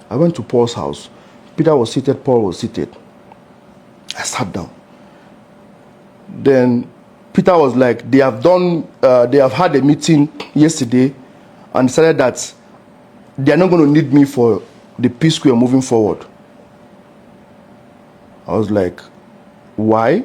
I went to Paul's house. Peter was seated, Paul was seated. I sat down. Then Peter was like, they have had a meeting yesterday and decided that they are not going to need me for the psquare moving forward. I was like, why? He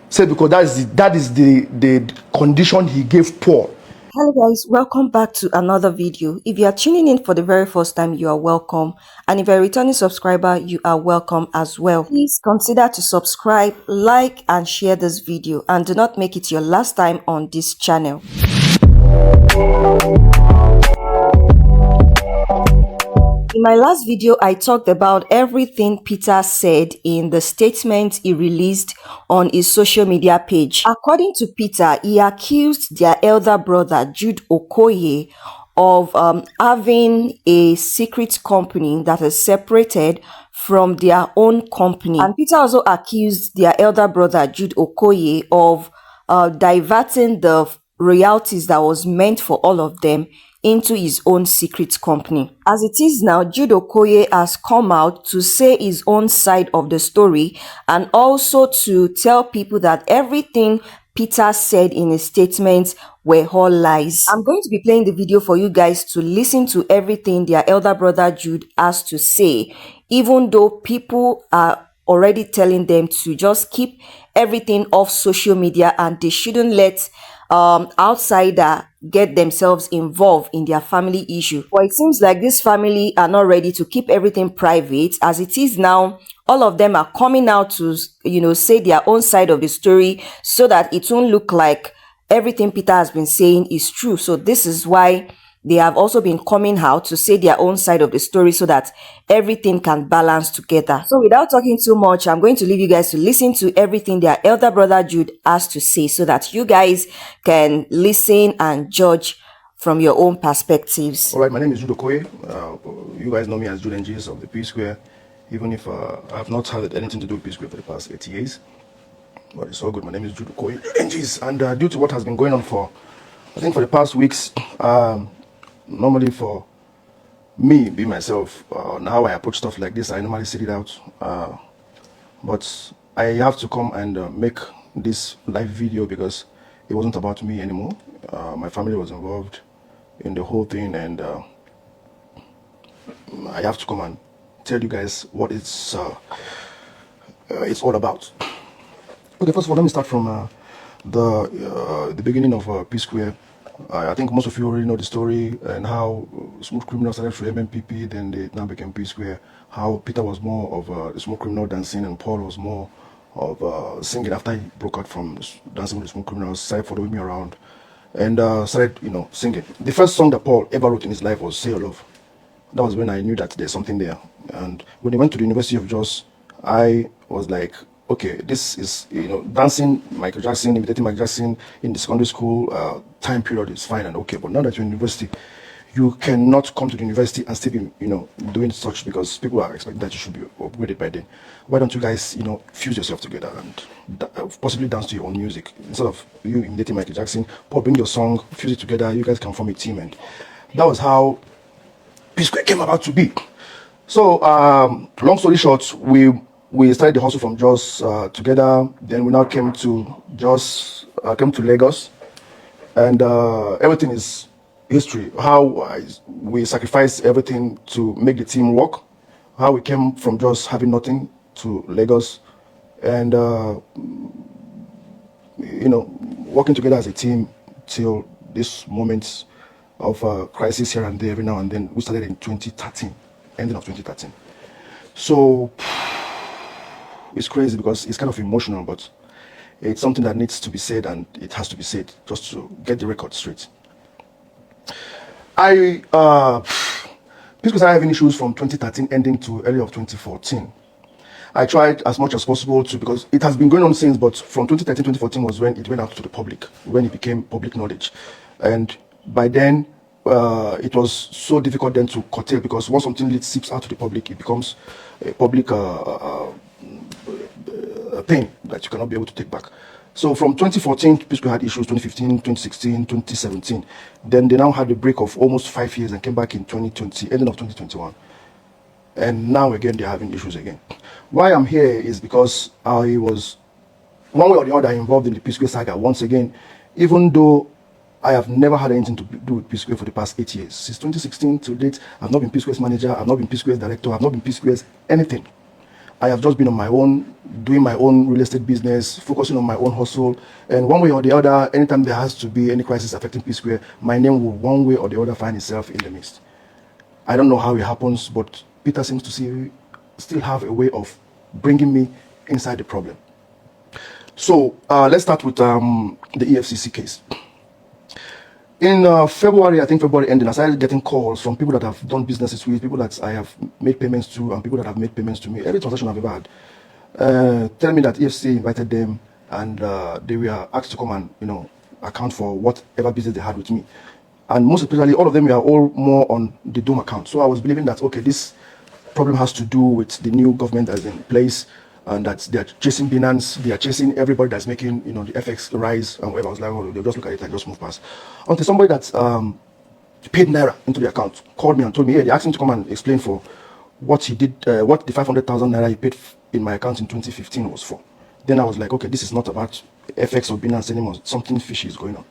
said because that is the condition he gave Paul. Hello guys, welcome back to another video. If you are tuning in for the very first time, you are welcome, and if you're a returning subscriber, you are welcome as well. Please consider to subscribe, like and share this video, and do not make it your last time on this channel. In my last video, I talked about everything Peter said in the statement he released on his social media page. According to Peter, he accused their elder brother, Jude Okoye, of having a secret company that is separated from their own company. And Peter also accused their elder brother, Jude Okoye, of diverting the royalties that was meant for all of them into his own secret company. As it is now, Jude Okoye has come out to say his own side of the story and also to tell people that everything Peter said in his statement were all lies. I'm going to be playing the video for you guys to listen to everything their elder brother Jude has to say, even though people are already telling them to just keep everything off social media and they shouldn't let outsider get themselves involved in their family issue. But it seems like this family are not ready to keep everything private. As it is now, all of them are coming out to, say their own side of the story so that it won't look like everything Peter has been saying is true. So this is why they have also been coming out to say their own side of the story so that everything can balance together. So without talking too much, I'm going to leave you guys to listen to everything their elder brother Jude has to say so that you guys can listen and judge from your own perspectives. All right, my name is Jude Okoye. You guys know me as Jude NGs of the P-Square, even if I have not had anything to do with P-Square for the past 8 years. But it's all good. My name is Jude Okoye, NGs. And due to what has been going on for, I think for the past weeks, normally for me, be myself, how I approach stuff like this, I normally sit it out. But I have to come and make this live video because it wasn't about me anymore. My family was involved in the whole thing, and I have to come and tell you guys what it's all about. Okay, first of all, let me start from the beginning of P-Square. I think most of you already know the story and how Smooth Criminal started through MMPP, then they now became P-Square. How Peter was more of the Smooth Criminal dancing and Paul was more of singing after he broke out from dancing with the Smooth Criminals, started following me around and started, singing. The first song that Paul ever wrote in his life was Say Your Love. That was when I knew that there's something there. And when he went to the University of Jos, I was like, okay, this is, dancing Michael Jackson, imitating Michael Jackson in the secondary school time period is fine and okay. But now that you're in university, you cannot come to the university and still be, doing such because people are expecting that you should be upgraded by then. Why don't you guys, fuse yourself together and possibly dance to your own music? Instead of you imitating Michael Jackson, Paul, bring your song, fuse it together, you guys can form a team. And that was how P-Square came about to be. So, long story short, we started the hustle from Jos together. Then we now came to Jos, came to Lagos, and everything is history. How we sacrificed everything to make the team work. How we came from Jos having nothing to Lagos, and working together as a team till this moment of crisis here and there every now and then. We started in 2013, ending of 2013. So it's crazy because it's kind of emotional, but it's something that needs to be said, and it has to be said just to get the record straight. Because I having issues from 2013 ending to early of 2014. I tried as much as possible to, because it has been going on since, but from 2013, 2014 was when it went out to the public, when it became public knowledge. And by then, it was so difficult then to curtail, because once something seeps out to the public, it becomes a public thing that you cannot be able to take back. So from 2014, P-Square had issues, 2015, 2016, 2017. Then they now had a break of almost 5 years and came back in 2020, ending of 2021. and now again they're having issues again. Why I'm here is because I was one way or the other involved in the psquare saga once again, even though I have never had anything to do with psquare for the past 8 years. Since 2016 to date, I've not been psquare's manager, I've not been psquare's director, I've not been psquare's anything. I have just been on my own, doing my own real estate business, focusing on my own hustle. And one way or the other, anytime there has to be any crisis affecting psquare, my name will one way or the other find itself in the midst. I don't know how it happens, but Peter seems to still have a way of bringing me inside the problem. So let's start with the EFCC case. In February, I think February ending, I started getting calls from people that I've done businesses with, people that I have made payments to, and people that have made payments to me. Every transaction I've ever had, telling me that EFCC invited them, and they were asked to come and account for whatever business they had with me. And most especially, all of them were all more on the Doom account. So I was believing that, okay, this problem has to do with the new government that's in place, and that they're chasing Binance, they are chasing everybody that's making the FX rise and whatever. I was like, oh, they'll just look at it and just move past. Until somebody that's paid Naira into the account called me and told me, hey, they asked him to come and explain for what he did, what the 500,000 Naira he paid in my account in 2015 was for. Then I was like, okay, this is not about FX or Binance anymore. Something fishy is going on.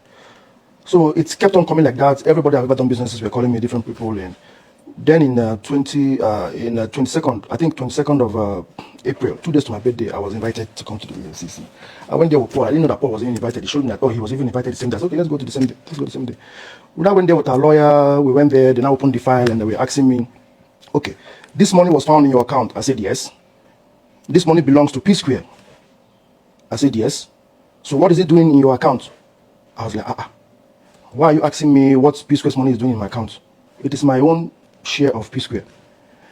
So it kept on coming like that. Everybody I've ever done businesses were calling me different people. And then in 22nd, I think 22nd of April, 2 days to my birthday, I was invited to come to the EFCC. I went there with Paul. I didn't know that Paul was even invited. He showed me that, he was even invited the same day. I said, okay, let's go to the same day. Let's go the same day. We now went there with our lawyer. We went there. They now opened the file and they were asking me, okay, this money was found in your account. I said, yes. This money belongs to psquare. I said, yes. So what is it doing in your account? I was like, why are you asking me what psquare's money is doing in my account? It is my own share of psquare.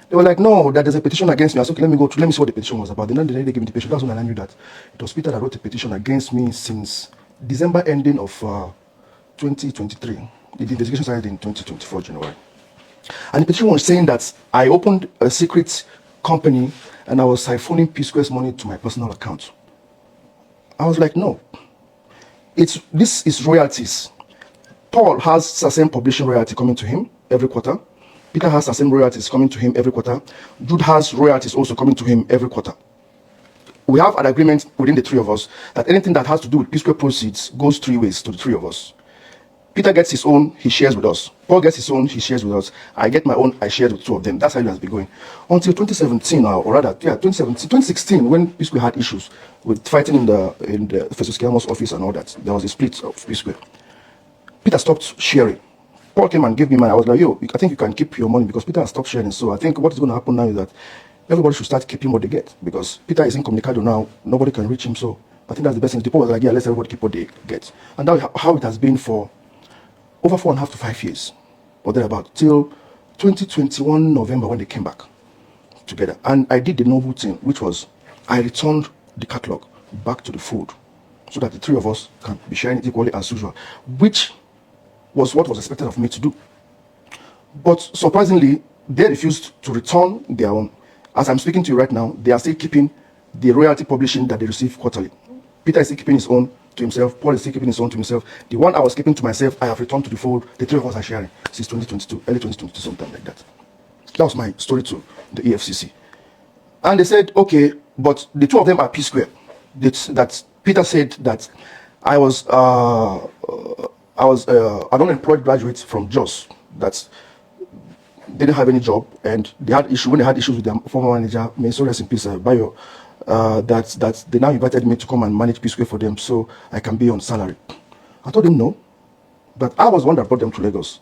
They were like, no, that there's a petition against me. I said, okay, let me go through, let me see what the petition was about. Then they gave me the petition. That's when I knew that it was Peter that wrote a petition against me since December ending of 2023. The investigation started in 2024, January. And the petition was saying that I opened a secret company and I was siphoning psquare's money to my personal account. I was like, no. This is royalties. Paul has certain publishing royalty coming to him every quarter. Peter has certain royalties coming to him every quarter. Jude has royalties also coming to him every quarter. We have an agreement within the three of us that anything that has to do with psquare proceeds goes three ways to the three of us. Peter gets his own, he shares with us. Paul gets his own, he shares with us. I get my own, I share with two of them. That's how it has been going. Until 2017, or rather, 2016, when psquare had issues with fighting in the Festus Keyam's office and all that. There was a split of psquare. Peter stopped sharing. Paul came and gave me money. I was like, yo, I think you can keep your money because Peter has stopped sharing. So I think what is going to happen now is that everybody should start keeping what they get because Peter is incommunicado now. Nobody can reach him. So I think that's the best thing. The Paul was like, yeah, let's everybody keep what they get. And that's how it has been for over 4.5 to 5 years or thereabout till 2021 November when they came back together. And I did the noble thing, which was I returned the catalog back to the fold so that the three of us can be sharing it equally as usual, which was what was expected of me to do. But surprisingly, they refused to return their own. As I'm speaking to you right now, they are still keeping the royalty publishing that they receive quarterly. Peter is still keeping his own to himself. Paul is still keeping his own to himself. The one I was keeping to myself, I have returned to the fold. The three of us are sharing since 2022, early 2022, something like that. That was my story to the EFCC. And they said, okay, but the two of them are psquare. That Peter said that I was an unemployed graduate from Jos that didn't have any job, and they had when they had issues with their former manager, may so rest in peace, Bayo, that they now invited me to come and manage psquare for them so I can be on salary. I told him no, but I was one that brought them to Lagos.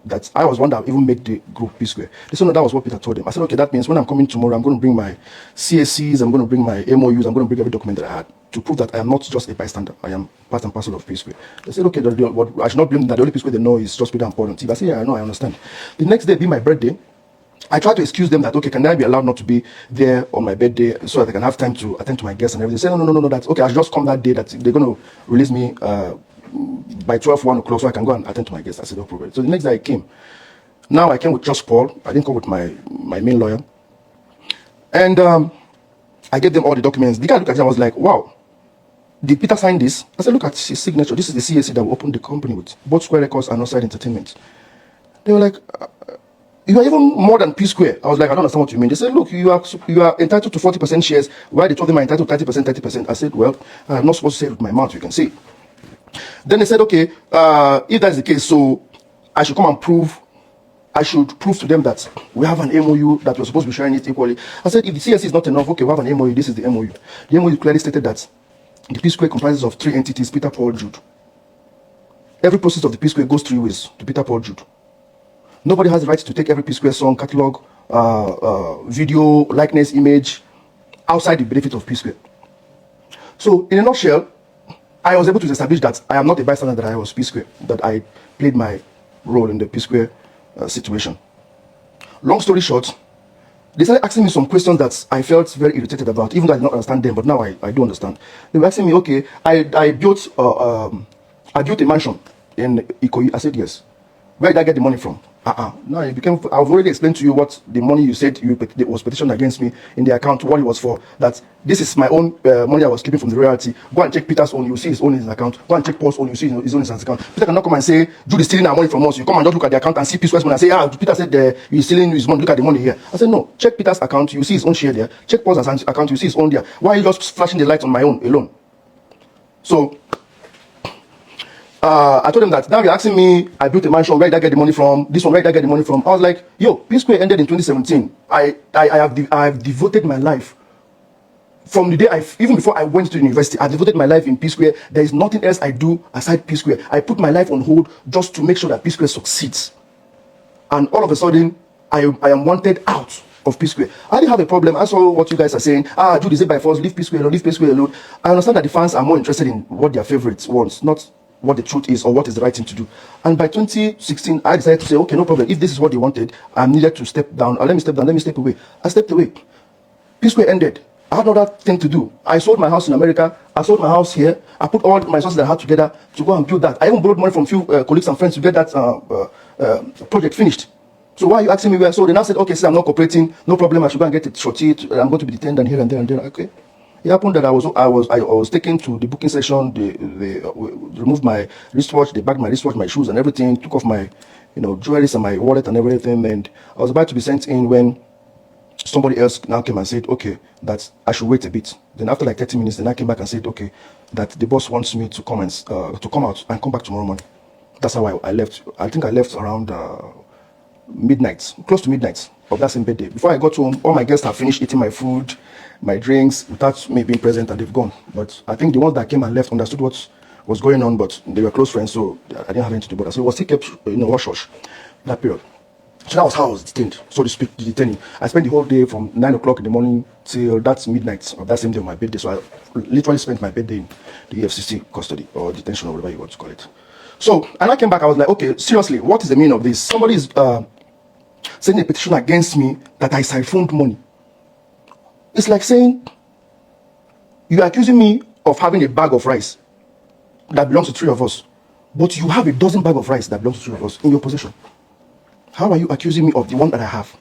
That I was one that even made the group psquare. They said no, that was what Peter told them. I said, okay, that means when I'm coming tomorrow, I'm going to bring my CSCs, I'm going to bring my MOUs, I'm going to bring every document that I had to prove that I am not just a bystander. I am part and parcel of psquare. They said, okay, what I should not blame them, that the only psquare they know is just Peter and Paul. I said, yeah, I know, I understand. The next day being my birthday, I tried to excuse them that, okay, can I be allowed not to be there on my birthday so that I can have time to attend to my guests and everything. They said, no, that's okay, I should just come that day that they're going to release me by 12, 1 o'clock so I can go and attend to my guests. I said, no problem. So the next day I came. Now I came with just Paul. I didn't come with my main lawyer. And I gave them all the documents. The guy looked at it and was like, wow, did Peter sign this? I said, look at his signature. This is the CAC that we opened the company with. Both Square Records and Outside Entertainment. They were like, you are even more than P-square. I was like, I don't understand what you mean. They said, look, you are entitled to 40% shares, while they told them I'm entitled to 30%, 30%. I said, well, I'm not supposed to say it with my mouth, you can see. Then they said, okay, if that's the case, so I should come and prove, I should prove to them that we have an MOU, that we're supposed to be sharing it equally. I said, if the CSC is not enough, okay, we have an MOU, this is the MOU. The MOU clearly stated that the P-square comprises of 3 entities, Peter, Paul, Jude. Every process of the P-square goes 3 ways to Peter, Paul, Jude. Nobody has the right to take every P-square song, catalog, video, likeness, image, outside the benefit of P-square. So, in a nutshell, I was able to establish that I am not a bystander, that I was P-square, that I played my role in the P-square situation. Long story short, they started asking me some questions that I felt very irritated about, even though I did not understand them, but now I do understand. They were asking me, okay, I built a mansion in Ikoyi. I said, yes. Where did I get the money from? No, it became. I've already explained to you what the money you said was petitioned against me in the account, what it was for. That this is my own money I was keeping from the royalty. Go and check Peter's own, you see his own in his account. Go and check Paul's own, you see his own in his account. Peter cannot come and say, Jude is stealing our money from us. You come and just look at the account and see P-square's money and say, Peter said he's stealing his money, look at the money here. I said, no, check Peter's account, you see his own share there. Check Paul's account, you see his own there. Why are you just flashing the light on my own alone? So, I told them that now you're asking me, I built a mansion, where did I get the money from? This one, where did I get the money from? I was like, yo, P-square ended in 2017. I have devoted my life from the day even before I went to university. I devoted my life in P-square. There is nothing else I do aside P-square. I put my life on hold just to make sure that P-square succeeds. And all of a sudden, I am wanted out of P-square. I didn't have a problem. I saw what you guys are saying. Jude is it by force, leave P-square alone, leave P-square alone. I understand that the fans are more interested in what their favorites want, not what the truth is or what is the right thing to do. And by 2016, I decided to say, okay, no problem. If this is what they wanted, I needed to step down. Let me step down. Let me step away. I stepped away. P-square ended. I had another thing to do. I sold my house in America. I sold my house here. I put all my resources that I had together to go and build that. I even borrowed money from few colleagues and friends to get that project finished. So why are you asking me where? So they now said, okay, since I'm not cooperating, no problem. I should go and get it shorty. I'm going to be detained and here and there and there. Okay. It happened that I was taken to the booking session. They removed my wristwatch, they bagged my wristwatch, my shoes and everything, took off my jewelry and my wallet and everything. And I was about to be sent in when somebody else now came and said, okay, that I should wait a bit. Then after like 30 minutes, then I came back and said, okay, that the boss wants me to come and to come out and come back tomorrow morning. That's how I left. I think I left around midnight, close to midnight of that same birthday. Before I got home, all my guests have finished eating my food, my drinks, without me being present, and they've gone. But I think the ones that came and left understood what was going on, but they were close friends, so I didn't have anything to do about it. So it was still kept, hush that period. So that was how I was detained, so to speak, detaining. I spent the whole day from 9 o'clock in the morning till that midnight of that same day of my birthday. So I literally spent my birthday in the EFCC custody or detention or whatever you want to call it. So, and I came back, I was like, okay, seriously, what is the meaning of this? Somebody is sending a petition against me that I siphoned money. It's like saying, you are accusing me of having a bag of rice that belongs to 3 of us, but you have a dozen bags of rice that belongs to 3 of us in your possession. How are you accusing me of the one that I have?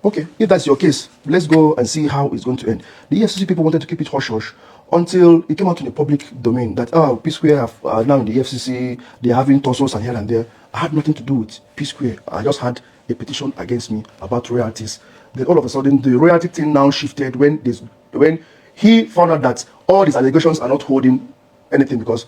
Okay, if that's your case, let's go and see how it's going to end. The EFCC people wanted to keep it hush-hush until it came out in the public domain that, P-square are now in the EFCC, they're having tussles and here and there. I had nothing to do with P-square. I just had a petition against me about royalties. Then all of a sudden, the royalty thing now shifted when he found out that all these allegations are not holding anything, because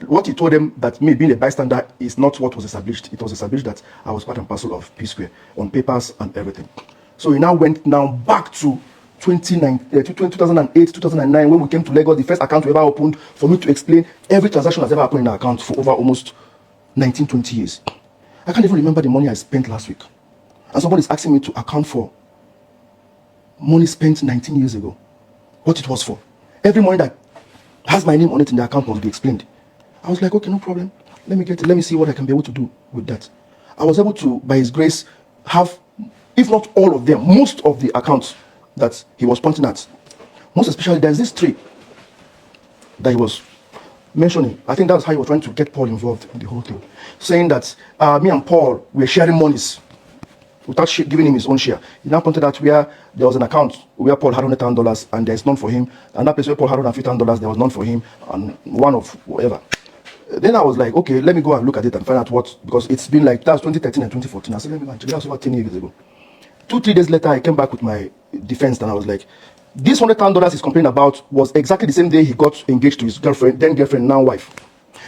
what he told them, that me being a bystander, is not what was established. It was established that I was part and parcel of P-square on papers and everything. So he now went back to 2008, 2009, when we came to Lagos. The first account we ever opened for me to explain every transaction that's ever happened in our account for over almost 19, 20 years. I can't even remember the money I spent last week. And somebody's asking me to account for money spent 19 years ago, what it was for. Every money that has my name on it in the account must be explained. I was like, okay, no problem. Let me see what I can be able to do with that. I was able to, by his grace, have, if not all of them, most of the accounts that he was pointing at. Most especially, there's this tree that he was mentioning. I think that's how he was trying to get Paul involved in the whole thing. Saying that me and Paul were sharing monies without giving him his own share. He now pointed out where there was an account where Paul had $100,000 and there's none for him. And that place where Paul had $150,000, there was none for him, and one of whatever. Then I was like, okay, let me go and look at it and find out what, because it's been like, that's 2013 and 2014. I said, let me go and check. That was over 10 years ago. 2-3 days later, I came back with my defense and I was like, this $100,000 he's complaining about was exactly the same day he got engaged to his girlfriend, then girlfriend, now wife.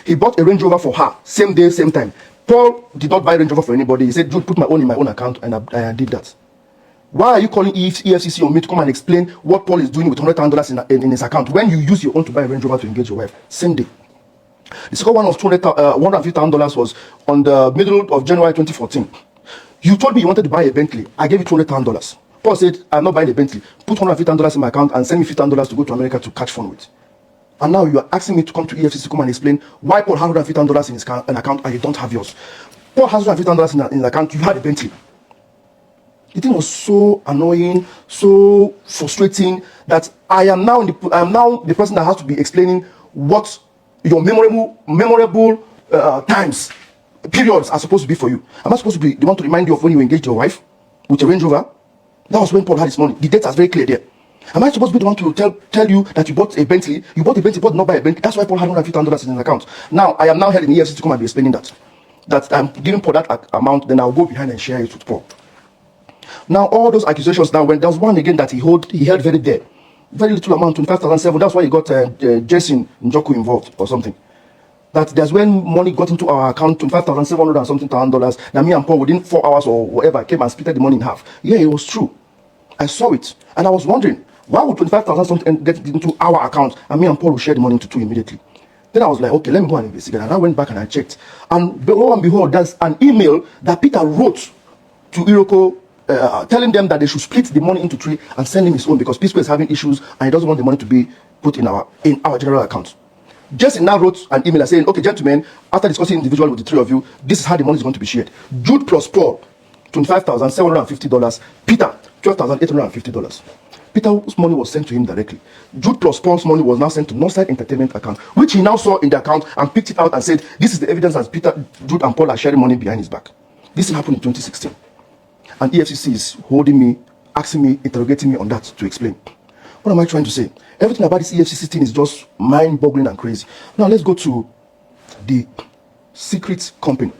He bought a Range Rover for her, same day, same time. Paul did not buy Range Rover for anybody. He said, Jude, put my own in my own account, and I did that. Why are you calling EFCC on me to come and explain what Paul is doing with $100,000 in his account when you use your own to buy a Range Rover to engage your wife? Same day. The second one of $150,000 was on the middle of January 2014. You told me you wanted to buy a Bentley. I gave you $200,000. Paul said, I'm not buying a Bentley. Put $150,000 in my account and send me $50,000 to go to America to catch fun with. And now you are asking me to come to EFCC to come and explain why Paul has $150,000 in his account and you don't have yours. Paul has $150,000 in his account, you had a Bentley. The thing was so annoying, so frustrating that I am now the person that has to be explaining what your memorable times, periods are supposed to be for you. Am I supposed to be the one to remind you of when you engaged your wife with a Range Rover? That was when Paul had his money. The data is very clear there. Am I supposed to be the one to tell you that you bought a Bentley? You bought a Bentley, but not buy a Bentley. That's why Paul had $150,000 in his account. Now, I am now held in EFCC to come and be explaining that. That I'm giving Paul that amount, then I'll go behind and share it with Paul. Now, all those accusations now, when there was one again that he held very dear. Very little amount, 25,007. That's why he got Jason Njoku involved or something. That there's when money got into our account, 25,700 and something $1,000. Now me and Paul, within 4 hours or whatever, came and split the money in half. Yeah, it was true. I saw it. And I was wondering, why would 25,000 something get into our account and me and Paul will share the money into 2 immediately? Then I was like, okay, let me go and investigate. And I went back and I checked. And lo and behold, there's an email that Peter wrote to Iroko telling them that they should split the money into 3 and send him his own because psquare is having issues and he doesn't want the money to be put in our general account. Jason now wrote an email saying, okay, gentlemen, after discussing individually with the 3 of you, this is how the money is going to be shared. Jude plus Paul, $25,750. Peter, $12,850. Peter's money was sent to him directly. Jude plus Paul's money was now sent to Northside Entertainment account, which he now saw in the account and picked it out and said, this is the evidence that Peter, Jude, and Paul are sharing money behind his back. This happened in 2016. And EFCC is holding me, asking me, interrogating me on that to explain. What am I trying to say? Everything about this EFCC thing is just mind-boggling and crazy. Now let's go to the secret company.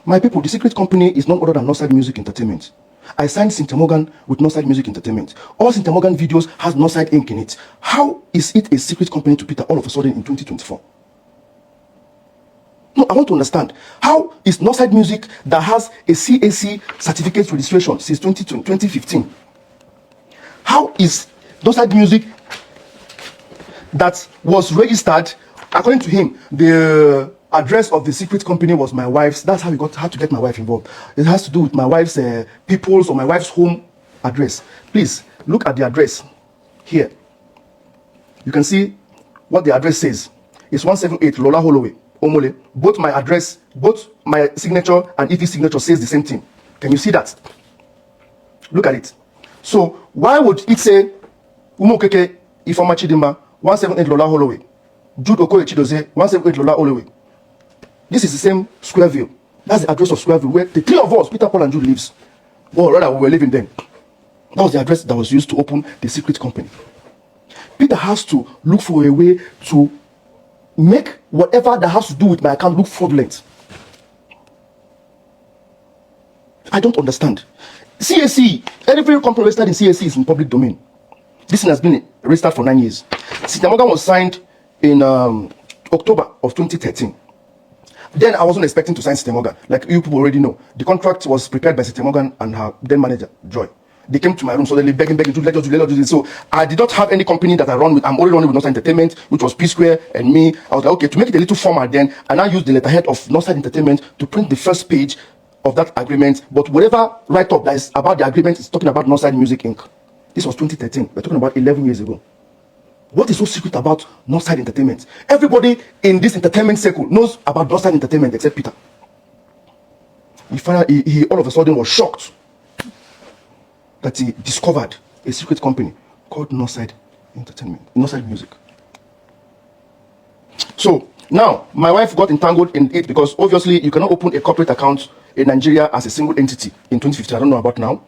My people, the secret company is none other than Northside Music Entertainment. I signed Cynthia Morgan with Northside Music Entertainment. All Cynthia Morgan videos has Northside Inc. in it. How is it a secret company to Peter all of a sudden in 2024? No, I want to understand. How is Northside Music that has a CAC certificate registration since 2015? How is Northside Music that was registered, according to him, the address of the secret company was my wife's. That's how he had to get my wife involved. It has to do with my wife's people's or my wife's home address. Please look at the address here. You can see what the address says. It's 178 Lola Holloway, Omole. Both my address, both my signature and Ife's signature says the same thing. Can you see that? Look at it. So why would it say Umokeke Ifeoma Chidimma 178 Lola Holloway, Jude Okoye Chidozie 178 Lola Holloway? This is the same Squareville. That's the address of Squareville where the 3 of us, Peter, Paul, and Jude, lives. Or rather, we were living then. That was the address that was used to open the secret company. Peter has to look for a way to make whatever that has to do with my account look fraudulent. I don't understand. CAC, every company registered in CAC is in public domain. This thing has been registered for 9 years. Cynthia Morgan was signed in October of 2013. Then I wasn't expecting to sign Cynthia Morgan. Like you people already know, the contract was prepared by Cynthia Morgan and her then manager, Joy. They came to my room suddenly begging to let us do this. So I did not have any company that I run with. I'm only running with Northside Entertainment, which was psquare and me. I was like, okay, to make it a little formal then, and I used the letterhead of Northside Entertainment to print the first page of that agreement. But whatever write-up that is about the agreement is talking about Northside Music Inc. This was 2013. We're talking about 11 years ago. What is so secret about Northside Entertainment? Everybody in this entertainment circle knows about Northside Entertainment except Peter. He all of a sudden was shocked that he discovered a secret company called Northside Entertainment, Northside Music. So now my wife got entangled in it because obviously you cannot open a corporate account in Nigeria as a single entity in 2015. I don't know about now.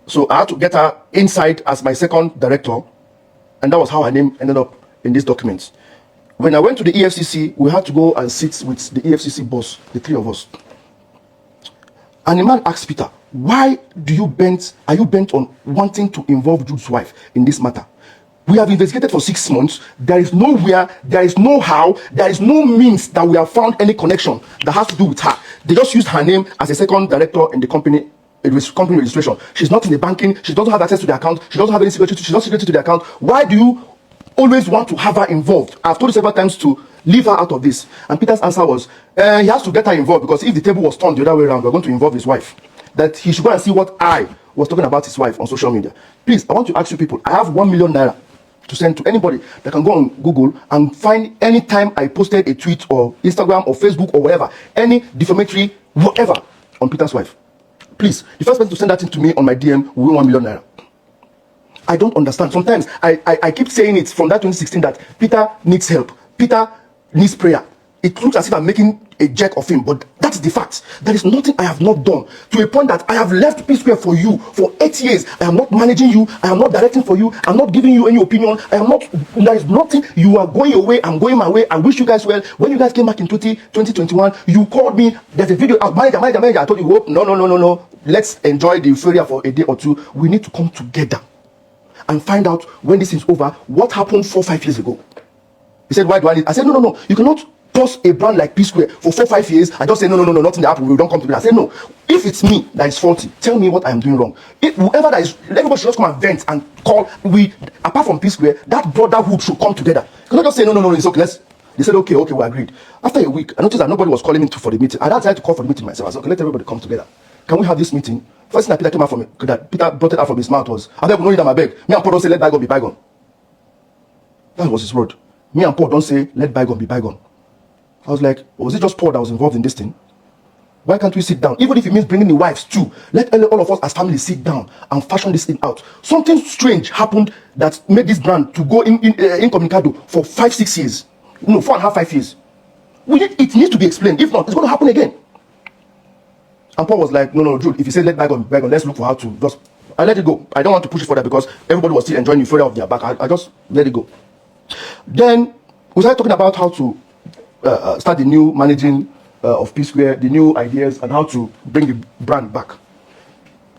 So I had to get her inside as my second director. And that was how her name ended up in these documents. When I went to the EFCC, we had to go and sit with the EFCC boss, the three of us. And the man asked Peter, why are you bent on wanting to involve Jude's wife in this matter? We have investigated for 6 months. There is nowhere, there is no how, there is no means that we have found any connection that has to do with her. They just used her name as a second director in the company. It was company registration. She's not in the banking. She doesn't have access to the account. She doesn't have any security. She's not security to the account. Why do you always want to have her involved? I've told you several times to leave her out of this. And Peter's answer was, he has to get her involved because if the table was turned the other way around, we're going to involve his wife. That he should go and see what I was talking about his wife on social media. Please, I want to ask you people, I have 1 million naira to send to anybody that can go on Google and find any time I posted a tweet or Instagram or Facebook or whatever, any defamatory whatever on Peter's wife. Please, the first person to send that in to me on my DM will win 1 million naira. I don't understand. Sometimes I keep saying it from that 2016 that Peter needs help. Peter needs prayer. It looks as if I'm making a jerk of him, but that's the fact. There is nothing I have not done to a point that I have left psquare for you for 8 years. I am not managing you. I am not directing for you. I'm not giving you any opinion. There is nothing. You are going your way. I'm going my way. I wish you guys well. When you guys came back in 2021, you called me. There's a video out. Manager. I told you, hope. No. Let's enjoy the euphoria for a day or two. We need to come together and find out when this is over, what happened 4-5 years ago. He said, why do I need? I said, no. You cannot pause a brand like psquare for 4-5 years and just say, no, nothing happened. We don't come together. I said, no. If it's me that is faulty, tell me what I am doing wrong. Whoever that is, everybody should just come and vent and call. Apart from psquare, that brotherhood should come together. You cannot just say, no, it's okay. They said, okay, we agreed. After a week, I noticed that nobody was calling me for the meeting. I decided to call for the meeting myself. I said, okay, let everybody come together. Can we have this meeting? First thing that Peter came out from it, that Peter brought it out from his mouth was, I beg, we don't need beg. Me and Paul don't say, let bygone be bygone. That was his word. Me and Paul don't say, let bygone be bygone. I was like, was it just Paul that was involved in this thing? Why can't we sit down? Even if it means bringing the wives too, let all of us as family sit down and fashion this thing out. Something strange happened that made this brand to go incommunicado for 5-6 years. No, 4.5-5 years. It needs to be explained. If not, it's going to happen again. And Paul was like, no, Jude, if you say let bygone, let's look for how to just... I let it go. I don't want to push it further because everybody was still enjoying the euphoria of their back. I just let it go. Then we started talking about how to start the new managing of psquare, the new ideas, and how to bring the brand back.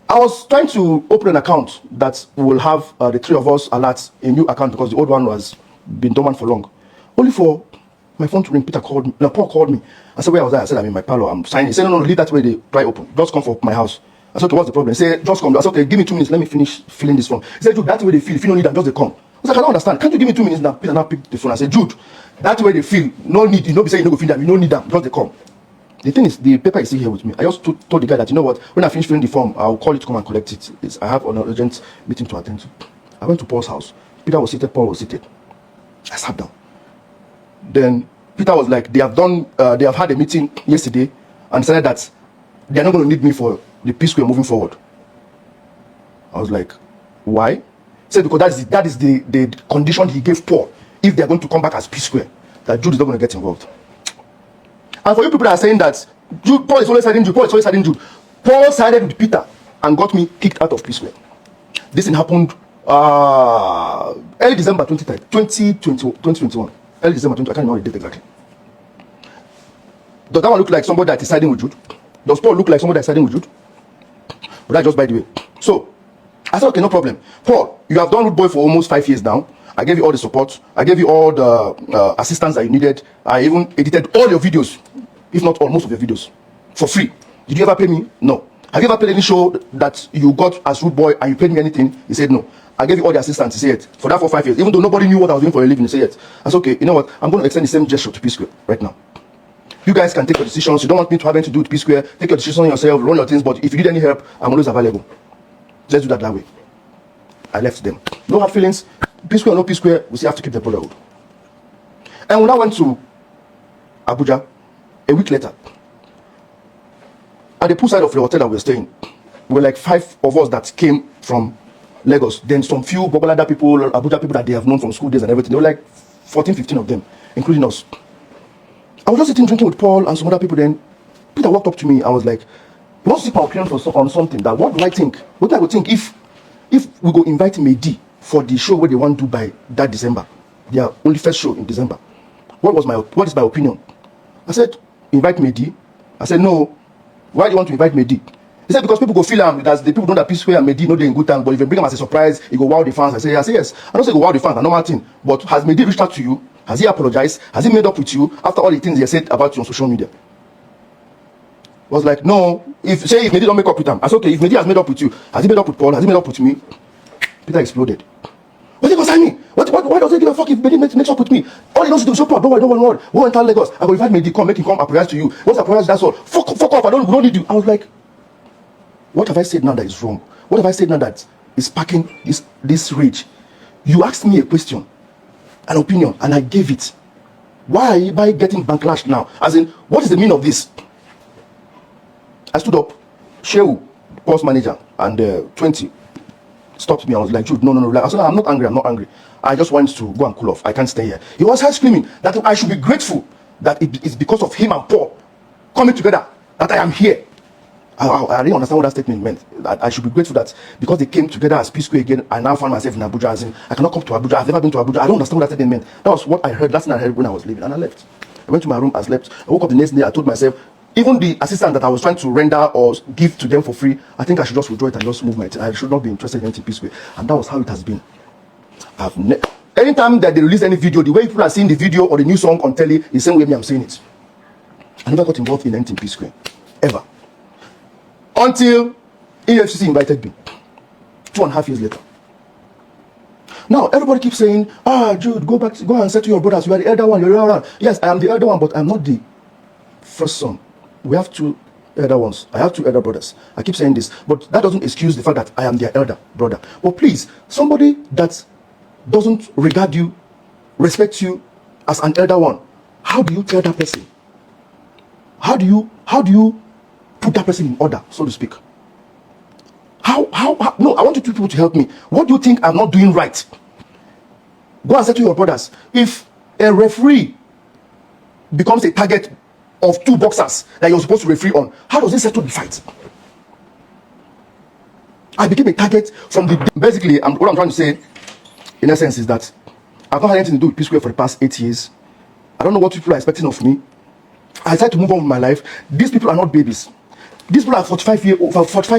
I was trying to open an account that will have the three of us alert a new account because the old one was been dormant for long. Only for my phone to ring. Paul called me. I said, where was I? I said, I'm in my parlor. I'm signing. He said, no, leave that way. They try open. Just come for my house. I said, okay, what's the problem? He said, just come. I said, okay, give me 2 minutes. Let me finish filling this form. He said, Jude, that's the way they feel. If you don't need them, just they come. I said, I don't understand. Can't you give me 2 minutes now? Peter now pick the phone. I said, Jude, that's the way they feel. No need. You know, be saying you don't go feed them. You don't need them. Just they come. The thing is, the paper is still here with me. I just told the guy that, you know what, when I finish filling the form, I'll call you to come and collect it. I have an urgent meeting to attend to. I went to Paul's house. Peter was seated. Paul was seated. I sat down. Then Peter was like, they have had a meeting yesterday and decided that they're not going to need me for the psquare moving forward. I was like, why? He said, because that is the condition he gave Paul. If they're going to come back as psquare, that Jude is not going to get involved. And for you people that are saying that Paul is always siding Jude, Paul sided with Peter and got me kicked out of psquare. This thing happened early December 2021. Early December 20, I can't remember the date exactly. Does that one look like somebody that is siding with Jude? Does Paul look like somebody that is siding with Jude? But that's just by the way. So, I said, okay, no problem. Paul, you have done Root Boy for almost 5 years now. I gave you all the support. I gave you all the assistance that you needed. I even edited all your videos, if not all, most of your videos, for free. Did you ever pay me? No. Have you ever played any show that you got as Root Boy and you paid me anything? He said no. I gave you all the assistance. He said it. For that for 5 years. Even though nobody knew what I was doing for a living, he said it. I said, okay, you know what? I'm going to extend the same gesture to psquare right now. You guys can take your decisions. You don't want me to have anything to do with psquare. Take your decisions yourself, run your things. But if you need any help, I'm always available. Let's do that way. I left them. No hard feelings. Psquare or no psquare, we still have to keep the brotherhood. And when I went to Abuja, a week later, at the poolside of the hotel that we were staying, we were like 5 of us that came from Lagos. Then some few Bobalada people, Abuja people that they have known from school days and everything. There were like 14, 15 of them, including us. I was just sitting drinking with Paul and some other people. Then Peter walked up to me. I was like, he wants to seek my opinion on something. That what do I think? What do I would think if we go invite Mehdi for the show where they want to do by that December, their only first show in December. what is my opinion? I said, invite Mehdi. I said, no. Why do you want to invite Mehdi? He said, because people go feel him. That's the people know that P-Square and Mehdi know they're in good time. But if you bring them as a surprise, it go wow the fans. I say, yes. I don't say go wow the fans, a normal thing. But has Mehdi reached out to you? Has he apologized? Has he made up with you after all the things he said about you on social media? Was like, no. If Mehdi don't make up with him, I said, okay, if Mehdi has made up with you, has he made up with Paul? Has he made up with me? Peter exploded. What do you concern me? Why does he give a fuck if Mehdi makes up with me? All he knows is to support. Don't worry. Go and tell Lagos. I will invite Mehdi, make him come apologize to you. Once I apologize, that's all. Fuck off. We don't need you. I was like, what have I said now that is wrong? What have I said now that is sparking this rage? You asked me a question, an opinion, and I gave it. Why am I getting backlash now? As in, what is the meaning of this? I stood up, Shehu, post manager, and 20 stopped me. I was like, Jude, no. I said, I'm not angry. I just want to go and cool off. I can't stay here. He was screaming that I should be grateful that it's because of him and Paul coming together that I am here. I didn't understand what that statement meant. That I should be grateful that because they came together as P-Square again, I now find myself in Abuja. As in, I cannot come to Abuja. I've never been to Abuja. I don't understand what that statement meant. That was what I heard. Last thing I heard when I was leaving, and I left. I went to my room. I slept. I woke up the next day. I told myself, even the assistant that I was trying to render or give to them for free, I think I should just withdraw it and just move I should not be interested in anything P-Square. And that was how it has been. Anytime that they release any video, the way people are seeing the video or the new song on telly, the same way me I'm saying it. I never got involved in anything P-Square. Ever. Until EFCC invited me 2.5 years later. Now everybody keeps saying, Jude, go and settle your brothers. You are the elder one. You're the elder one. Yes, I am the elder one, but I'm not the first son. We have 2 elder ones. I have 2 elder brothers. I keep saying this, but that doesn't excuse the fact that I am their elder brother. But please, somebody that doesn't regard you, respect you as an elder one, how do you tell that person? How do you put that person in order, so to speak? How? No, I want you people to help me. What do you think I'm not doing right? Go and say to your brothers, if a referee becomes a target of 2 boxers that you're supposed to referee on, how does it settle the fight? I became a target from the... Basically, what I'm trying to say, in essence, is that I've not had anything to do with P-Square for the past 8 years. I don't know what people are expecting of me. I decided to move on with my life. These people are not babies. These people are 45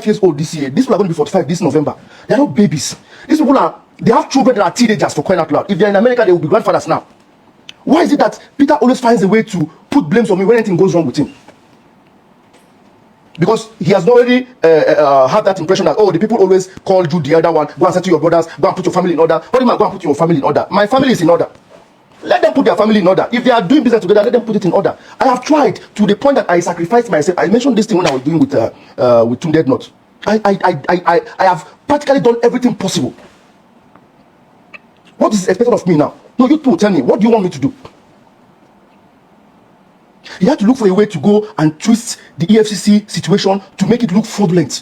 years old this year. These people are going to be 45 this November. They're not babies. These people they have children that are teenagers, for crying out loud. If they're in America, they will be grandfathers now. Why is it that Peter always finds a way to put blames on me when anything goes wrong with him? Because he has already had that impression that, the people always call Jude the elder one. Go and say to your brothers, go and put your family in order. What do you mean, go and put your family in order? My family is in order. Let them put their family in order. If they are doing business together, let them put it in order. I have tried to the point that I sacrificed myself. I mentioned this thing when I was doing with Tunde Not. I have practically done everything possible. What is expected of me now? No, you two tell me, what do you want me to do? You have to look for a way to go and twist the EFCC situation to make it look fraudulent.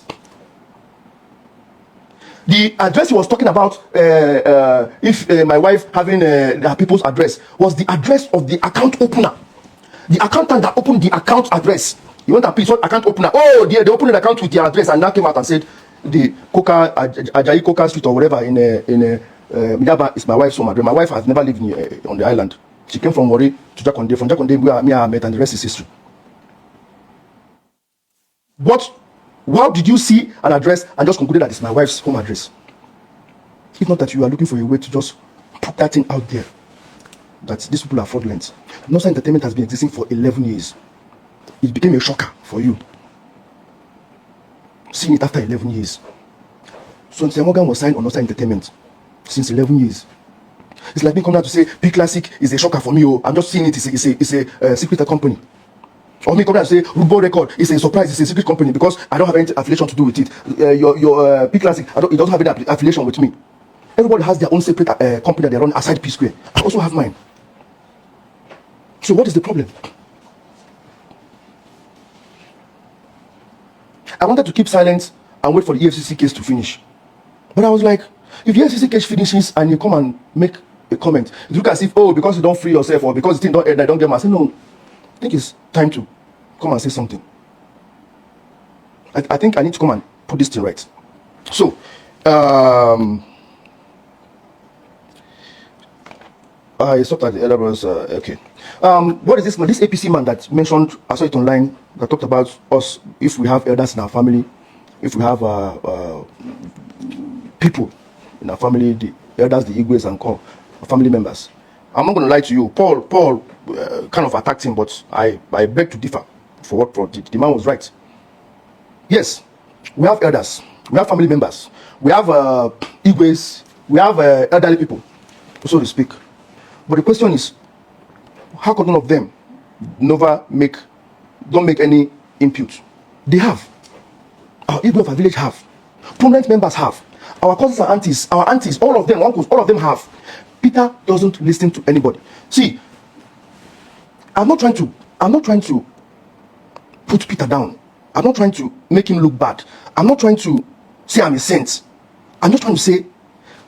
The address he was talking about, if my wife having her people's address, was the address of the account opener. The accountant that opened the account address. You want a piece of account opener? They opened an account with the address and now came out and said, the Ajayi Coca Street or whatever in Midaba is my wife's home address. My wife has never lived on the island. She came from Wari to Jakonde. From Jakonde, we are met, and the rest is history. But how did you see an address and just concluded that it's my wife's home address? If not that you are looking for a way to just put that thing out there, that these people are fraudulent. Nosa Entertainment has been existing for 11 years. It became a shocker for you, seeing it after 11 years. So Morgan was signed on Nosa Entertainment since 11 years. It's like me coming out to say P Classic is a shocker for me. I'm just seeing it. It's a secret company. Or me coming out to say Rubo Record is a surprise. It's a secret company because I don't have any affiliation to do with it. Your P Classic, it doesn't have any affiliation with me. Everybody has their own separate company that they run aside P-Square. I also have mine. So what is the problem? I wanted to keep silent and wait for the EFCC case to finish. But I was like, if the EFCC case finishes and you come and make a comment, it looks as if, because you don't free yourself or because the thing don't end, I don't get my... I say, no, I think it's time to come and say something. I think I need to come and put this thing right. So, I stopped at the elder brothers. Okay. What is this man? This APC man that mentioned, I saw it online, that talked about us, if we have elders in our family, if we have people in our family, the elders, the Igwes and call, family members. I'm not going to lie to you. Paul kind of attacked him, but I beg to differ for what the man was right. Yes, we have elders, we have family members, we have Igwes, we have elderly people, so to speak. But the question is, how come none of them don't make any input? They have. Our Igwe of our village have. Prominent members have. Our cousins and aunties, our aunties, all of them, uncles, all of them have. Peter doesn't listen to anybody. See, I'm not trying to put Peter down. I'm not trying to make him look bad. I'm not trying to say I'm a saint. I'm just trying to say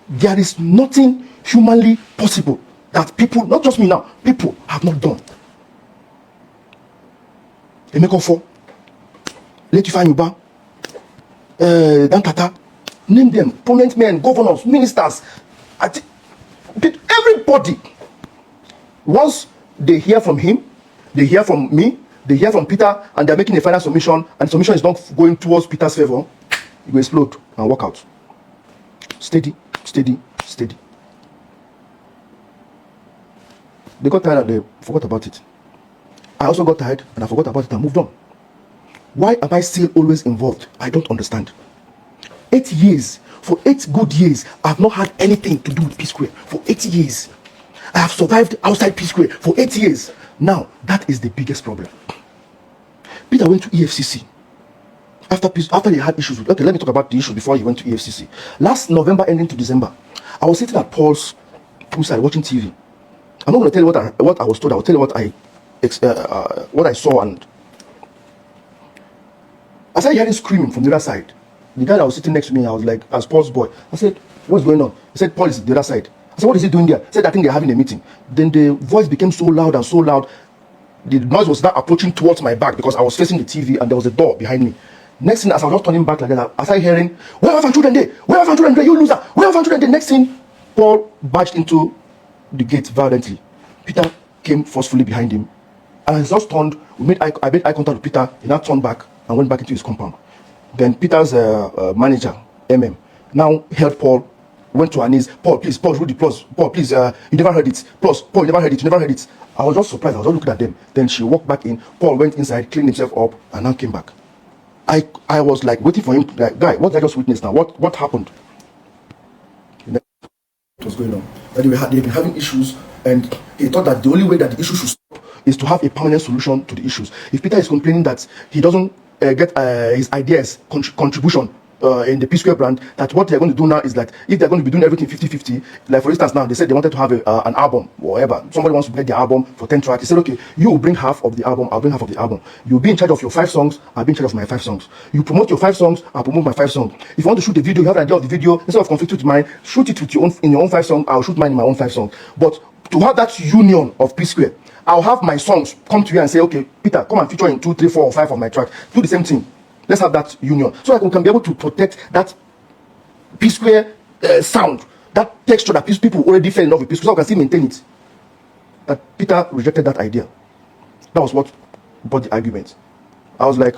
there is nothing humanly possible that people, not just me now, people have not done. They make up for. Let you find Yuba, Dan Tata, name them, prominent men, governors, ministers, everybody. Once they hear from him, they hear from me, they hear from Peter, and they're making a final submission, and the submission is not going towards Peter's favor, it will explode and walk out. Steady, steady, steady. They got tired and they forgot about it. I also got tired and I forgot about it and moved on. Why am I still always involved? I don't understand. 8 years, for 8 good years, I have not had anything to do with P-Square. For 8 years. I have survived outside P-Square for 8 years. Now, that is the biggest problem. Peter went to EFCC. After he had issues with, okay, let me talk about the issue before he went to EFCC. Last November ending to December, I was sitting at Paul's poolside watching TV. I'm not going to tell you what I was told. I will tell you what I saw, and I started hearing screaming from the other side. The guy that was sitting next to me, I was like, as Paul's boy, I said, what's going on? He said, Paul is the other side. I said, what is he doing there? He said, I think they're having a meeting. Then the voice became so loud and so loud. The noise was now approaching towards my back because I was facing the TV and there was a door behind me. Next thing, as I was just turning back like that, I started hearing, where have our children there? Where have our children there? You loser! Where have our children there? Next thing, Paul barged into the gate violently. Peter came forcefully behind him. And as I just turned, I made eye contact with Peter. He now turned back and went back into his compound. Then Peter's manager, now held Paul, went to her knees. Paul, please, Paul, Rudy, plus, Paul, please, you never heard it. Plus, Paul, you never heard it, you never heard it. I was just surprised. I was just looking at them. Then she walked back in. Paul went inside, cleaned himself up, and now came back. I was like waiting for him, like, guy, what did I just witness now? What happened? What was going on? That they've been having issues, and he thought that the only way that the issue should stop is to have a permanent solution to the issues. If Peter is complaining that he doesn't get his ideas contribution in the P-Square brand, that what they're going to do now is that if they're going to be doing everything 50-50, like for instance now, they said they wanted to have an album or whatever. Somebody wants to get the album for 10 tracks. He said, okay, you will bring half of the album, I'll bring half of the album. You'll be in charge of your 5 songs, I'll be in charge of my 5 songs. You promote your 5 songs, I'll promote my 5 songs. If you want to shoot the video, you have an idea of the video, instead of conflict with mine, shoot it with in your own 5 songs, I'll shoot mine in my own 5 songs. But to have that union of P-Square, I'll have my songs come to you and say, okay, Peter, come and feature in 2, 3, 4, or 5 of my tracks. Do the same thing. Let's have that union. So that we can be able to protect that P-Square sound, that texture that people already fell in love with P-Square, so I can still maintain it. That Peter rejected that idea. That was what brought the argument. I was like,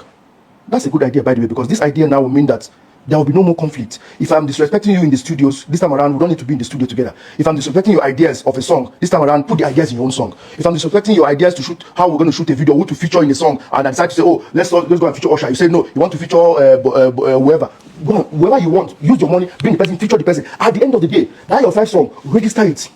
that's a good idea, by the way, because this idea now will mean that there will be no more conflict. If I'm disrespecting you in the studios, this time around, we don't need to be in the studio together. If I'm disrespecting your ideas of a song, this time around, put the ideas in your own song. If I'm disrespecting your ideas to shoot, how we're going to shoot a video, who to feature in the song, and I decide to say, oh, let's go and feature Usher. You say, no, you want to feature whoever. Go on, whoever you want, use your money, bring the person, feature the person. At the end of the day, that your 5 song, register it,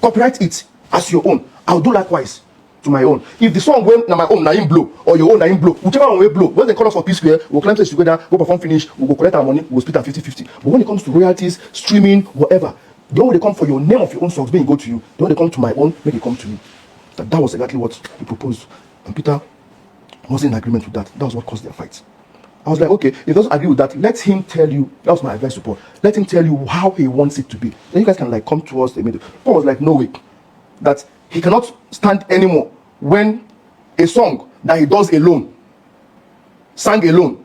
copyright it as your own. I'll do likewise to my own. If the song went na my own, na him blow, or your own na him blow, whichever one will blow, when they call us for P-Square, we'll climb stage together, go perform finish, we'll go collect our money, we'll split at 50-50. But when it comes to royalties, streaming, whatever, the only way they come for your name of your own songs, make it go to you. The only they come to my own, make it come to me. That was exactly what he proposed. And Peter wasn't in agreement with that. That was what caused their fight. I was like, okay, if he doesn't agree with that, let him tell you. That was my advice to Paul. Let him tell you how he wants it to be. Then you guys can like come towards the middle. Paul was like, no way. That he cannot stand anymore when a song that he does alone, sang alone,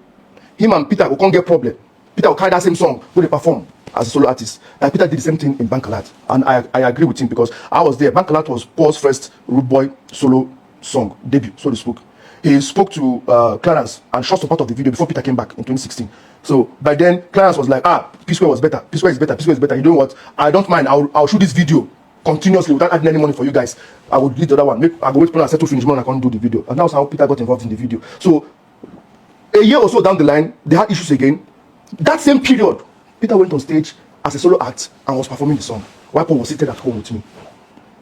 him and Peter will can't get problem. Peter will carry that same song when they perform as a solo artist. Like Peter did the same thing in Bankalat, and I agree with him because I was there. Bankalat was Paul's first Rude Boy solo song debut, so to speak. He spoke to Clarence and shot some part of the video before Peter came back in 2016. So by then, Clarence was like, P-Square was better. P-Square is better. P-Square is better. You know what? I don't mind. I'll shoot this video continuously without adding any money for you guys. I would lead the other one. I go wait for and settle finish money. I can't do the video. And that's how Peter got involved in the video. So a year or so down the line, they had issues again. That same period, Peter went on stage as a solo act and was performing the song while Paul was seated at home with me.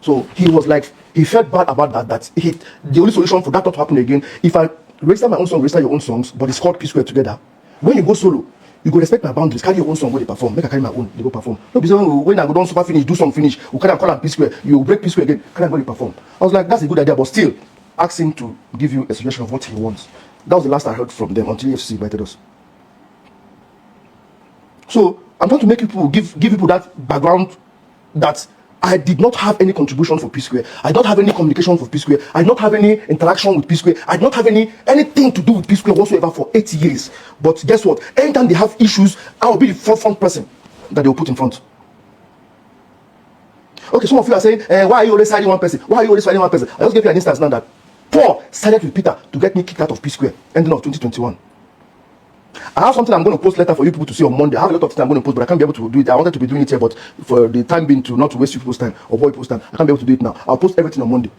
So he was like, he felt bad about that. The only solution for that not to happen again, if I register my own song, register your own songs, but it's called P-Square together. When you go solo, you go respect my boundaries. Carry your own song when they perform. Make I carry my own, they go perform. No, because when I go down super finish, do song finish, we can't call them P-Square. You break P-Square again, can't go perform. I was like, that's a good idea, but still, ask him to give you a suggestion of what he wants. That was the last I heard from them until EFCC invited us. So I'm trying to make people give people that background that I did not have any contribution for P-Square. I don't have any communication for P-Square. I don't have any interaction with P-Square. I don't have anything to do with P-Square whatsoever for 8 years. But guess what? Anytime they have issues, I will be the forefront person that they will put in front. Okay, some of you are saying, why are you always siding one person? Why are you always siding one person? I just gave you an instance now that Paul sided with Peter to get me kicked out of P-Square, ending of 2021. I have something I'm going to post later for you people to see on Monday. I have a lot of things I'm going to post, but I can't be able to do it. I wanted to be doing it here, but for the time being, not to waste people's time or boy people's time, I can't be able to do it now. I'll post everything on Monday.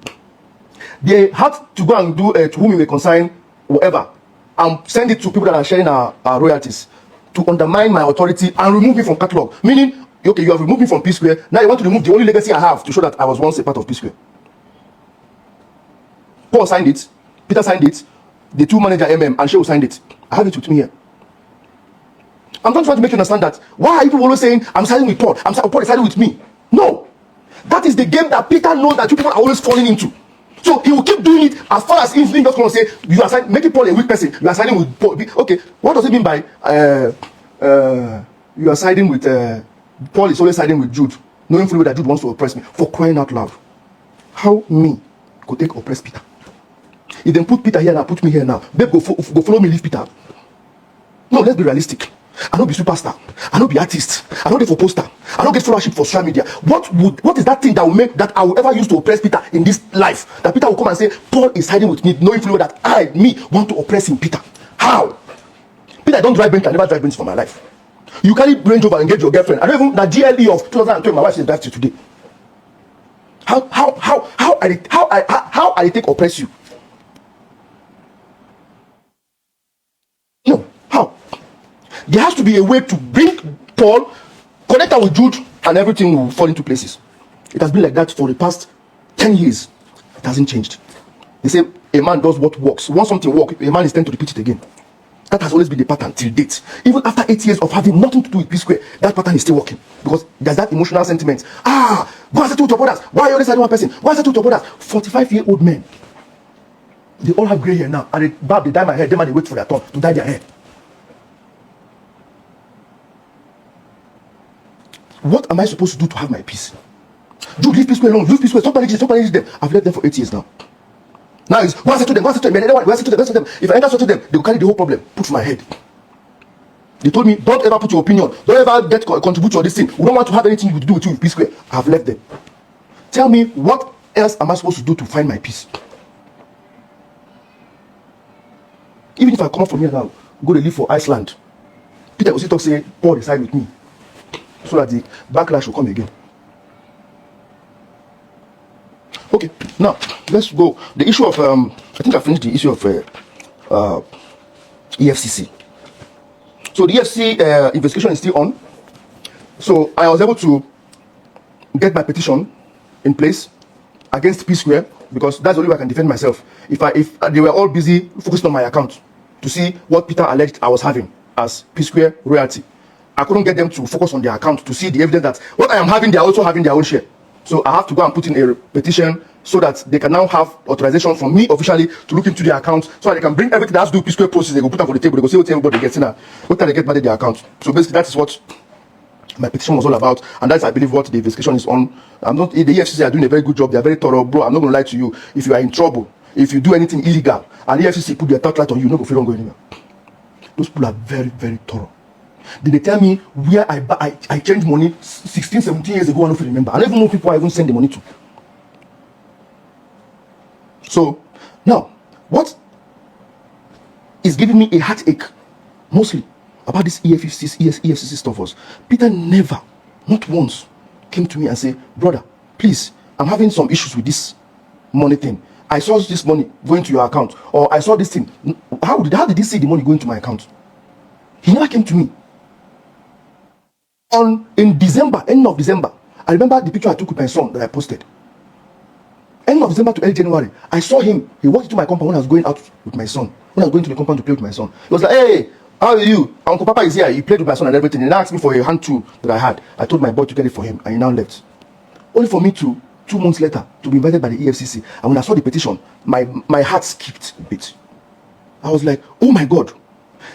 They had to go and do to whom we may consign whatever and send it to people that are sharing our royalties to undermine my authority and remove me from catalog. Meaning, okay, you have removed me from P-Square. Now you want to remove the only legacy I have to show that I was once a part of P-Square. Paul signed it. Peter signed it. The two manager MM and Shehu signed it. I have it with me here. I'm not trying to make you understand that. Why are people always saying, I'm siding with Paul? Paul is siding with me. No. That is the game that Peter knows that people are always falling into. So he will keep doing it as far as he's just going to say, you are making Paul a weak person. You are siding with Paul. Okay, what does it mean by you are siding with Paul is always siding with Jude, knowing fully that Jude wants to oppress me? For crying out loud. How me could take oppress Peter? If they put Peter here now, put me here now. Babe, go follow me, leave Peter. No, let's be realistic. I don't be superstar. I don't be artist. I don't get for poster. I don't get followership for social media. What is that thing that will make that I will ever use to oppress Peter in this life? That Peter will come and say, Paul is hiding with me, knowing fully that me want to oppress him, Peter. How? Peter, I don't drive Benz. I never drive Benz for my life. You carry Range Rover and get your girlfriend. I don't even that GLE of 2012. My wife says drive to today. How I take oppress you? No, how? There has to be a way to bring Paul, connect her with Jude, and everything will fall into places. It has been like that for the past 10 years. It hasn't changed. They say a man does what works. Once something works, a man is tend to repeat it again. That has always been the pattern till date. Even after 8 years of having nothing to do with P-Square, that pattern is still working. Because there's that emotional sentiment. Go and settle with your brothers. Why are you always siding one person? Why settle with your brothers? 45-year-old men. They all have grey hair now. And they dye my hair. Them and they wait for their turn to dye their hair. What am I supposed to do to have my peace? Dude, leave P-Square alone. Leave P-Square. Stop managing them. I've left them for 8 years now. Now it's go and settle them. If I enter settle them, they will carry the whole problem. Put to my head. They told me, don't ever put your opinion. Don't ever contribute to this thing. We don't want to have anything to do with you with P-Square. I've left them. Tell me, what else am I supposed to do to find my peace? Even if I come from here now, go to live for Iceland, Peter will still talk, say, Paul reside with me. So that the backlash will come again. Okay, now let's go. The issue of I think I finished the issue of EFCC. So the EFCC investigation is still on. So I was able to get my petition in place against P-Square because that's the only way I can defend myself. If they were all busy focusing on my account to see what Peter alleged I was having as P-Square royalty, I couldn't get them to focus on their account to see the evidence that what I am having, they are also having their own share. So I have to go and put in a petition so that they can now have authorization from me officially to look into their account so that they can bring everything that has to do with P-Square process. They go put them on the table. They go see what everybody gets in. What time they get back their account. So basically, that is what my petition was all about, and that's I believe what the investigation is on. The EFCC are doing a very good job. They are very thorough, bro. I'm not going to lie to you. If you are in trouble, if you do anything illegal, and the EFCC put their touchlight on you, you're not going to go anywhere. Those people are very, very thorough. Did they tell me where I changed money 16, 17 years ago? I don't remember. I don't even know people I even send the money to. So now, what is giving me a heartache mostly about this EFCC stuff was Peter never, not once, came to me and said, brother, please, I'm having some issues with this money thing. I saw this money going to your account, or I saw this thing. How did he see the money going to my account? He never came to me. In December, end of December, I remember the picture I took with my son that I posted. End of December to early January, I saw him. He walked into my compound when I was going out with my son. When I was going to the compound to play with my son, he was like, hey, how are you? Uncle Papa is here. He played with my son and everything. He asked me for a hand tool that I had. I told my boy to get it for him, and he now left. Only for me to, 2 months later, to be invited by the EFCC. And when I saw the petition, my heart skipped a bit. I was like, oh my God,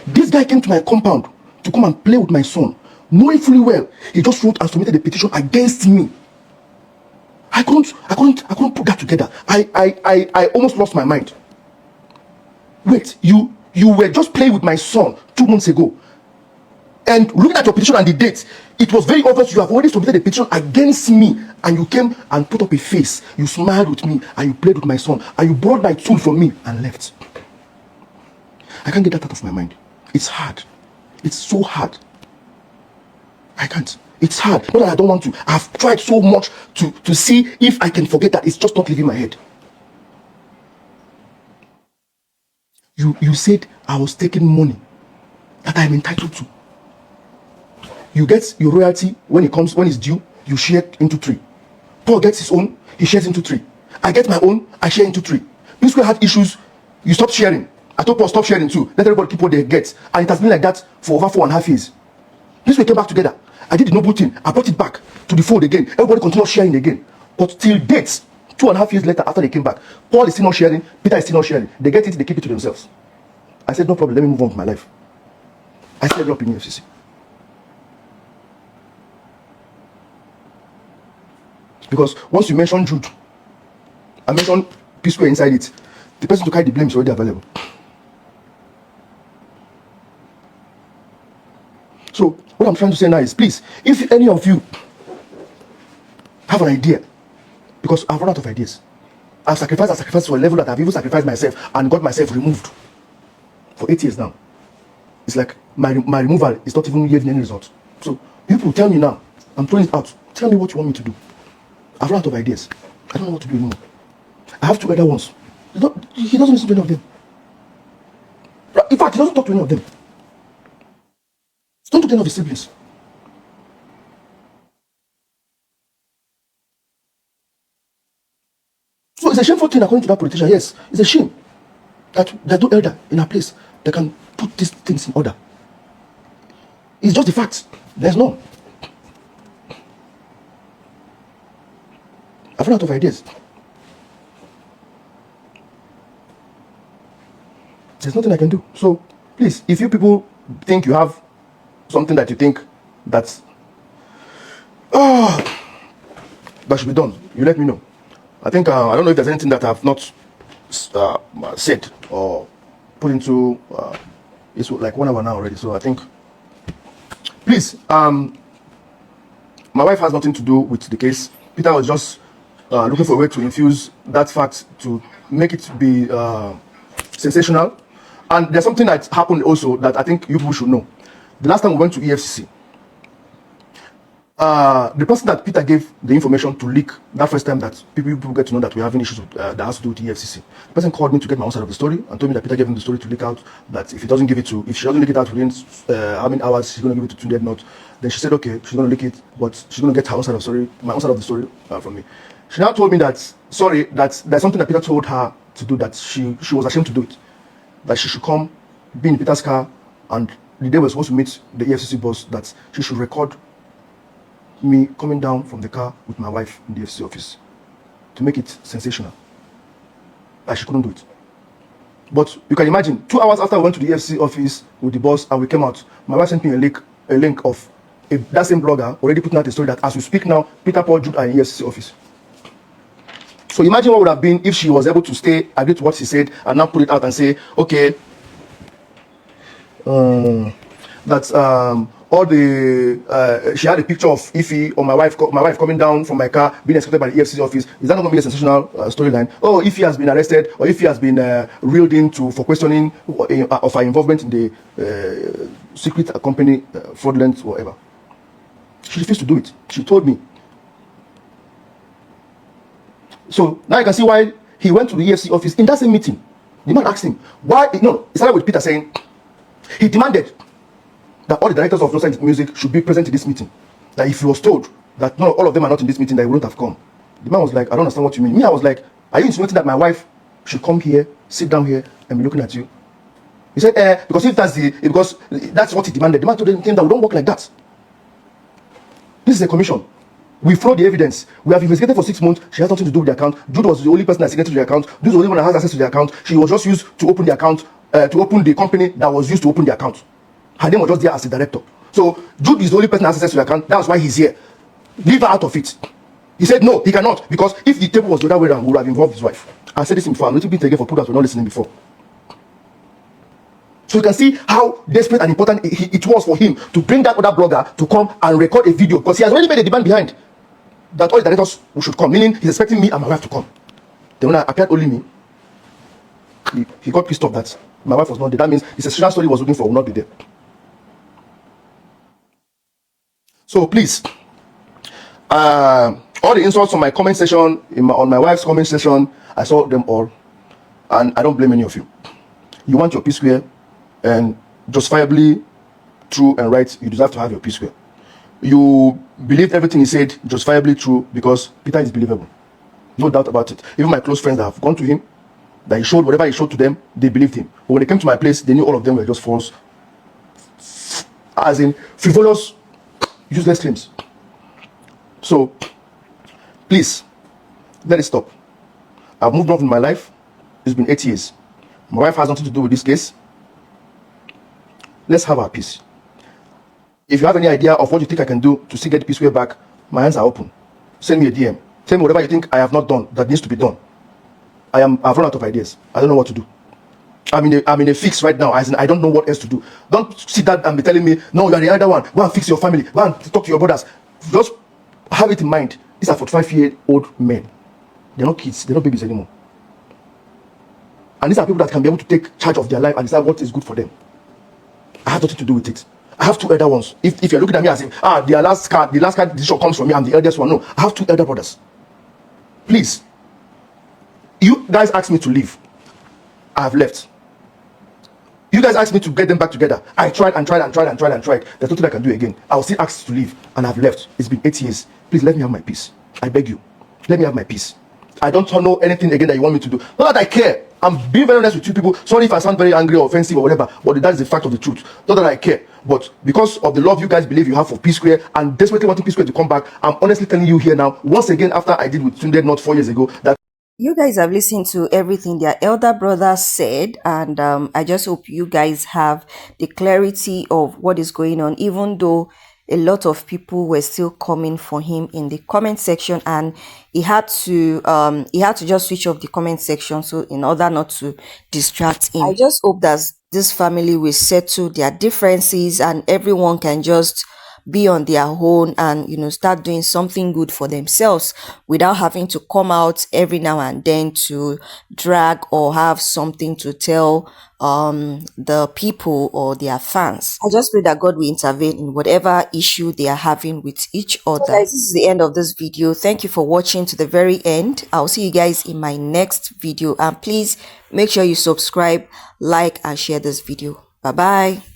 this guy came to my compound to come and play with my son, knowing fully well he just wrote and submitted a petition against me. I couldn't put that together. I almost lost my mind. Wait, you were just playing with my son 2 months ago, and looking at your petition and the date, it was very obvious you have already submitted a petition against me, and you came and put up a face. You smiled with me, and you played with my son, and you borrowed my tool from me and left. I can't get that out of my mind. It's hard. It's so hard. I can't. It's hard. Not that I don't want to. I've tried so much to see if I can forget that. It's just not leaving my head. You said I was taking money that I'm entitled to. You get your royalty when it's due, you share into 3. Paul gets his own, he shares into 3. I get my own, I share into 3. Psquare had issues, you stopped sharing. I told Paul, stop sharing too. Let everybody keep what they get. And it has been like that for over 4.5 years. Psquare came back together. I did the noble thing. I brought it back to the fold again. Everybody continued sharing again. But till date, 2.5 years later, after they came back, Paul is still not sharing, Peter is still not sharing. They get it, they keep it to themselves. I said, no problem, let me move on with my life. I stayed up in FCC. Because once you mention Jude, I mention Psquare inside it, the person to carry the blame is already available. So what I'm trying to say now is, please, if any of you have an idea, because I've run out of ideas. I've sacrificed to a level that I've even sacrificed myself and got myself removed for 8 years now. It's like my removal is not even yielding any result. So people tell me now, I'm throwing it out. Tell me what you want me to do. I've run out of ideas. I don't know what to do anymore. I have 2 elder ones. He doesn't listen to any of them. In fact, he doesn't talk to any of them. Don't talk to any of his siblings. So it's a shameful thing according to that politician. Yes, it's a shame that there's no elder in our place that can put these things in order. It's just the fact. There's none. I've run out of ideas. There's nothing I can do. So please, if you people think you have something that you think that should be done, you let me know. I think I don't know if there's anything that I've not said or put into it's like 1 hour now already. So I think, please, my wife has nothing to do with the case. Peter was just looking for a way to infuse that fact to make it be sensational. And there's something that happened also that I think you people should know. The last time we went to EFCC, the person that Peter gave the information to leak that first time that people get to know that we're having issues with, that has to do with EFCC. The person called me to get my own side of the story and told me that Peter gave him the story to leak out, that if she doesn't leak it out within how mane hours she's going to give it to Tunde Not. Then she said, okay, she's going to leak it, but she's going to get her own side of the story, my own side of the story from me. She now told me that, sorry, that there's something that Peter told her to do that she was ashamed to do it. That she should come, be in Peter's car, and the day we're supposed to meet the EFCC boss, that she should record me coming down from the car with my wife in the EFCC office to make it sensational. That she couldn't do it. But you can imagine, 2 hours after we went to the EFCC office with the boss and we came out, my wife sent me a link of that same blogger already putting out a story that as we speak now, Peter, Paul, Jude are in EFCC office. So imagine what would have been if she was able to stay, agree to what she said, and now put it out and say, okay, all the she had a picture of Ify or my wife coming down from my car being escorted by the EFCC office. Is that not going to be a sensational storyline? Oh, Ify has been arrested, or Ify has been reeled into for questioning of her involvement in the secret company fraudulent whatever. She refused to do it. She told me. So now you can see why he went to the EFCC office in that same meeting. The man asked him why. No, it started with Peter saying he demanded that all the directors of Nonsense Music should be present in this meeting. That if he was told that no, all of them are not in this meeting, that he wouldn't have come. The man was like, I don't understand what you mean. Me, I was like, are you insinuating that my wife should come here, sit down here, and be looking at you? He said, because if because that's what he demanded. The man told him that we don't work like that. This is a commission. We flow the evidence. We have investigated for 6 months. She has nothing to do with the account. Jude was the only person that signed to the account. Jude was the only one that has access to the account. She was just used to open the account, to open the company that was used to open the account. Her name was just there as the director. So Jude is the only person that has access to the account. That's why he's here. Leave her out of it. He said no, he cannot, because if the table was the other way around, he would have involved his wife. I said this before. I'm a little bit again for people that were not listening before. So you can see how desperate and important it was for him to bring that other blogger to come and record a video, because he has already made a demand behind that all the directors should come, meaning he's expecting me and my wife to come. Then when I appeared only me, he got pissed off that my wife was not there. That means the sensational story he was looking for will not be there. So please, all the insults on my comment section, on my wife's comment section, I saw them all, and I don't blame any of you. You want your P-square, and justifiably true and right, you deserve to have your P-square. You believed everything he said, justifiably true, because Peter is believable. No doubt about it. Even my close friends that have gone to him, that he showed whatever he showed to them, they believed him. But when they came to my place, they knew all of them were just false, as in frivolous, useless claims. So please, let it stop. I've moved on from my life. It's been 8 years. My wife has nothing to do with this case. Let's have our peace. If you have any idea of what you think I can do to still get the P-square back, my hands are open. Send me a DM. Tell me whatever you think I have not done that needs to be done. I've run out of ideas. I don't know what to do. I'm in a fix right now, as in I don't know what else to do. Don't sit down and be telling me, no, you are the other one. Go and fix your family. Go and talk to your brothers. Just have it in mind. These are 45-year-old men. They're not kids. They're not babies anymore. And these are people that can be able to take charge of their life and decide what is good for them. I have nothing to do with it. I have 2 elder ones. If you're looking at me as if, the last card decision comes from me, I'm the eldest one. No, I have 2 elder brothers. Please. You guys asked me to leave. I have left. You guys asked me to get them back together. I tried and tried and tried and tried and tried. There's nothing I can do again. I was still asked to leave, and I've left. It's been 8 years. Please let me have my peace. I beg you. Let me have my peace. I don't know anything again that you want me to do. Not that I care. I'm being very honest with you people. Sorry if I sound very angry or offensive or whatever, but that is the fact of the truth. Not that I care, but because of the love you guys believe you have for P-square and desperately wanting P-square to come back, I'm honestly telling you here now, once again, after I did with Tunde not 4 years ago, that you guys have listened to everything their elder brother said, and I just hope you guys have the clarity of what is going on, even though a lot of people were still coming for him in the comment section, and he had to just switch off the comment section so in order not to distract him. I just hope that this family will settle their differences and everyone can just be on their own and start doing something good for themselves without having to come out every now and then to drag or have something to tell the people or their fans. I just pray that God will intervene in whatever issue they are having with each other. So guys, this is the end of this video. Thank you for watching to the very end. I'll see you guys in my next video, and please make sure you subscribe, like and share this video. Bye bye.